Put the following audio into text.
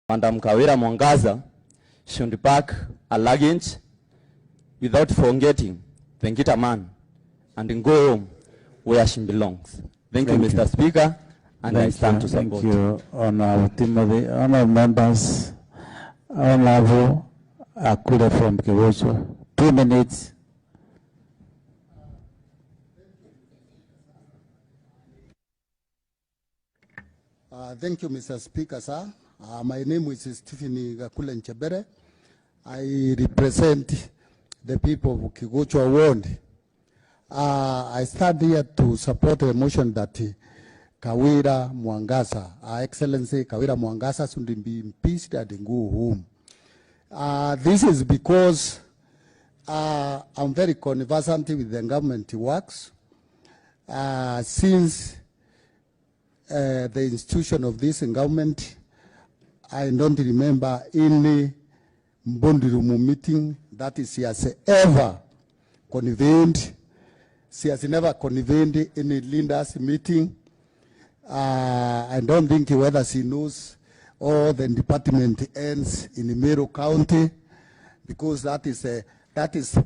Madam Kawira Mwangaza should pack a luggage without forgetting the Ngita man and go home where she belongs. Thank you, Mr. Speaker, and I stand to support. Thank you, Honorable Timothy. Honorable members, Honorable Akule from Kiwocho. 2 minutes. Thank you, Mr. Speaker, sir. My name is Stephen Gakule Nchebere. I represent the people of Kigocho Ward. I stand here to support the motion that Kawira Mwangaza, Her Excellency Kawira Mwangaza, should be impeached and go home. This is because I'm very conversant with the government works. Since the institution of this government, I don't remember any Mbondirumu meeting that she has ever convened. She has never convened any leaders meeting. I don't think whether she knows all the department ends in Meru County, because that is